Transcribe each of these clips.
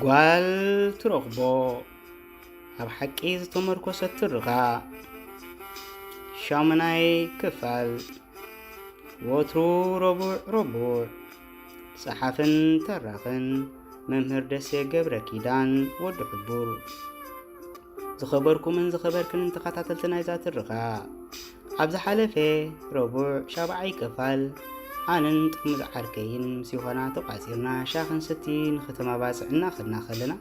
ጓል ትረኽቦ ኣብ ሓቂ ዝተመርኮሰት ትርኻ ሻሙናይ ክፋል ወትሩ ረቡዕ ጸሓፍን ተራኽን መምህር ደሴ ገብረ ኪዳን ወዲ ሕቡር ዝኸበርኩምን ዝኸበርክን ተኸታተልቲ ናይዛ ትርኻ ኣብ ዝሓለፈ ረቡዕ ሻብዓይ ክፋል ኣነን ጥርሙዝ ዓርከይን ሲሆና ተቋፂርና ሻኽን ሰቲ ንኸተማ ባፅዕና ኸድና ኸለና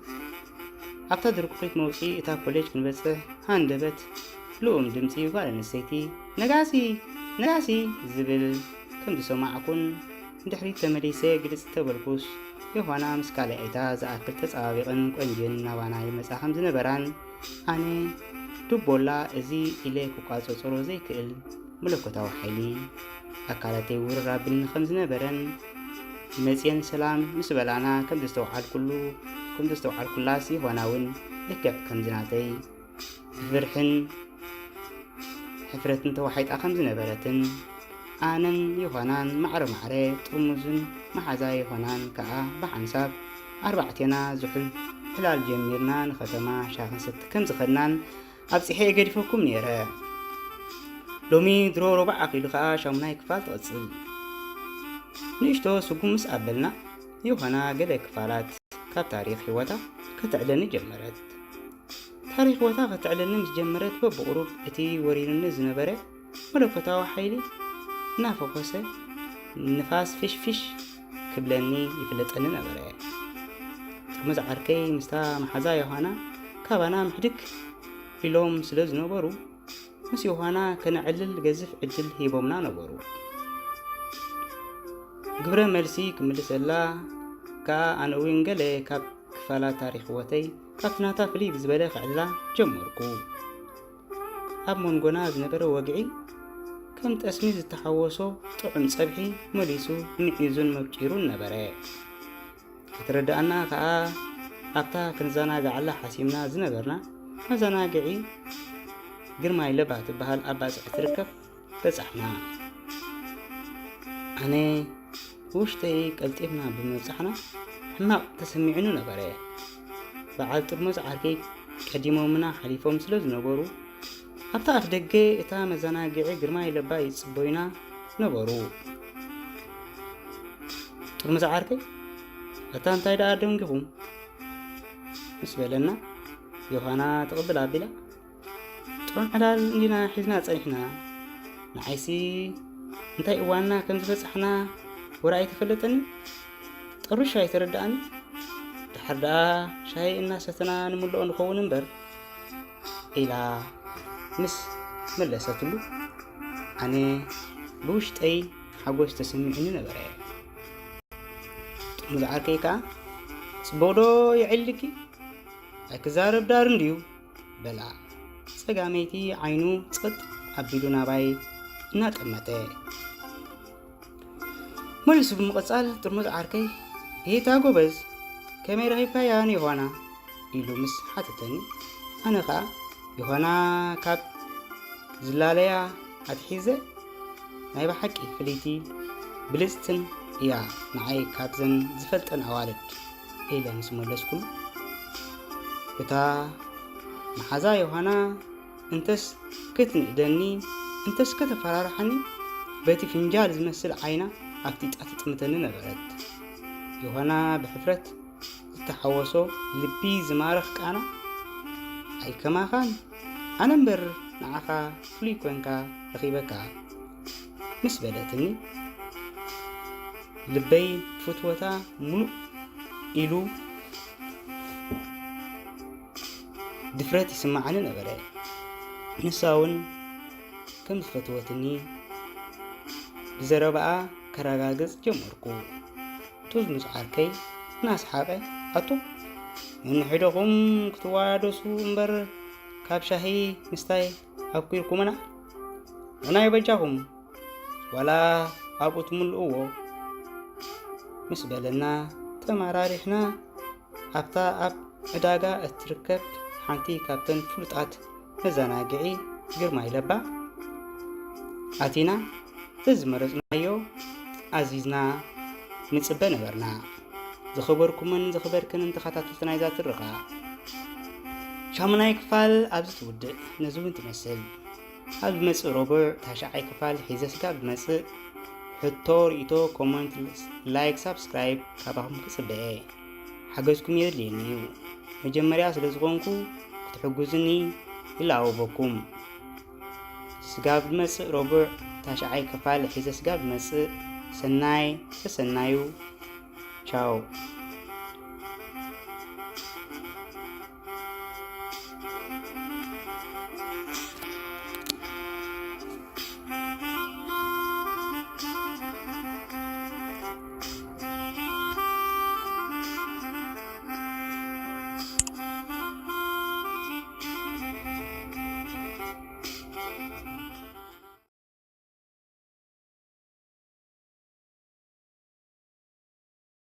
ኣብታ ድርኩኺት መውፂእ እታ ኮሌጅ ክንበፅሕ ሃንደበት ልኡም ድምፂ ጓል ኣንስተይቲ ነጋሲ ዝብል ከም ዝሰማዕኩን ድሕሪት ተመሊሰ ግልጽ ተበልኩስ የሆና ምስ ካልኣይታ ዝኣክል ተፀባቢቕን ቆንጅን ናባና ይመፃ ከም ዝነበራን ኣነ ድቦላ እዚ ኢለ ክቋፀፀሮ ዘይክእል መለኮታዊ ሓይሊ ኣካላተይ ውርራብን ከም ዝነበረን መፅየን ሰላም ምስ በላና ከም ዝተውዓልኩላስ ይሆና እውን ልክዕ ከም ዝናተይ ብፍርሕን ሕፍረትን ተዋሒጣ ከም ዝነበረትን ኣነን ይሆናን ማዕረ ጥርሙዝን መሓዛ ይሆናን ከዓ ብሓንሳብ ኣርባዕቴና ዝሑል ሕላል ጀሚርና ንኸተማ ሻኽን ሰቲ ከም ዝኸድናን ኣብ ጽሐ ገዲፈኩም ነይረ። ሎሚ ድሮ ረቡዕ ኣኺሉ ከዓ ሻሙናይ ክፋል ትቕፅል ንእሽቶ ስጉም ምስ ኣበልና ይሆና ገለ ክፋላት ካብ ታሪክ ህይወታ ከተዕለኒ ጀመረት። ታሪክ ህይወታ ከተዕለኒ ምስ ጀመረት በብቑሩብ እቲ ወሪኑኒ ዝነበረ መለኮታዊ ሓይሊ እናፈኮሰ ንፋስ ፍሽፍሽ ክብለኒ ይፍለጠኒ ነበረ። ጥርሙዝ ዓርከይ ምስታ መሓዛ ይሆና ካባና ምሕድክ ኢሎም ስለ ዝነበሩ ምስ ይሆና ከነዕልል ገዝፍ ዕድል ሂቦምና ነበሩ። ግብረ መልሲ ክምልሰላ ከዓ ኣነ እውን ገለ ካብ ክፋላት ታሪክ ህይወተይ ካብቲ ናታ ፍልይ ብዝበለ ክዕልላ ጀመርኩ። ኣብ መንጎና ዝነበረ ወግዒ ከም ጠስሚ ዝተሓወሶ ጥዑም ፀብሒ መሊሱ ንዒዙን መብጪሩን ነበረ። ክትረዳእና ከዓ ኣብታ ክንዘናግዓላ ሓሲብና ዝነበርና መዘናግዒ ግርማይ ለባ ትበሃል ኣብ ባፅዕ ትርከብ በፃሕና። ኣነ ውሽተይ ቀልጢፍና ብምብፃሕና ሕማቕ ተሰሚዕኑ ነበረ። በዓል ጥርሙዝ ዓርከይ ቀዲሞምና ሓሊፎም ስለ ዝነበሩ ኣብታ ኣፍ ደገ እታ መዘናግዒ ግርማይ ለባ ይፅበዩና ነበሩ። ጥርሙዝ ዓርከይ እታ እንታይ ደኣ ደንግኹም ምስ በለና ይሆና ተቕብል ኣቢላ ጥሩን ዕላል እንዲና ሒዝና ፀኒሕና ንዓይሲ እንታይ እዋንና ከም ዝበፅሕና ወራይ ተፈለጠኒ ጥሩ ሻይ ተረዳእኒ ድሕር ደኣ ሻይ እናሰተና ንምልኦ ንኸውን እምበር ኢላ ምስ መለሰትሉ ኣነ ብውሽጠይ ሓጎስ ተሰሚዕኒ ነበረ። ጥርሙዝ ዓርከይ ከዓ ጽቦዶ ይዕልኪ ኣይክዛረብ ዳር እንድዩ በላ ፀጋመይቲ ዓይኑ ጽጥ ኣቢሉ ናባይ እናጠመተ መሊሱ ብምቕጻል ጥርሙዝ ዓርከይ ይሄታ ጎበዝ ከመይ ረኺብካያን ይሆና ኢሉ ምስ ሓተተኒ ኣነ ከዓ ይሆና ካብ ዝላለያ ኣትሒዘ ናይ ብሓቂ ፍልይቲ ብልፅትን እያ ንዓይ ካብዘን ዝፈልጠን ኣዋልድ ኢለ ምስ መለስኩሉ እታ መሓዛ ይሆና እንተስ ክትንእደኒ እንተስ ከተፈራርሐኒ በቲ ፍንጃል ዝመስል ዓይና ኣብቲ ጣት ጥምተኒ ነበረት። ይሆና ብሕፍረት ዝተሓወሶ ልቢ ዝማርኽ ቃና ኣይከማኻን ኣነ እምበር ንዓኻ ፍሉይ ኮንካ ረኺበካ ምስ በለትኒ ልበይ ፍትወታ ሙሉእ ኢሉ ድፍረት ይስማዓኒ ነበረ። ንሳ እውን ከም ዝፈትወትኒ ብዘረባኣ ከረጋግጽ ጀመርኩ። ጥርሙዝ ዓርከይ እናሰሓቐ ኣቶ ንሕደኹም ክትዋደሱ እምበር ካብ ሻሂ ምስታይ ኣኩርኩምና ናይ በጃኹም ዋላ ኣብኡ ትምልእዎ ምስ በለና ተመራሪሕና ኣብታ ኣብ ዕዳጋ እትርከብ حانتي كابتن فلطات مزاناقعي جرماي لبا أتينا تزمرزنايو عزيزنا نصبه نبرنا زخبركمن زخبركن تخاتاتلتنا إذا ترقى شامناي كفال أبز تودع نزوين تمثل أب مسء روبر تاشعي كفال حيزة سكاب مسء حطور إيتو كومنت لايك سابسكرايب كابهم كسبه حاجزكم يدلينيو مجمريا سلزغونكو كتحجزني إلا أوبكم سكاب مسء روبر تاشعي كفال حيزة سكاب مسء سناي سنايو تشاو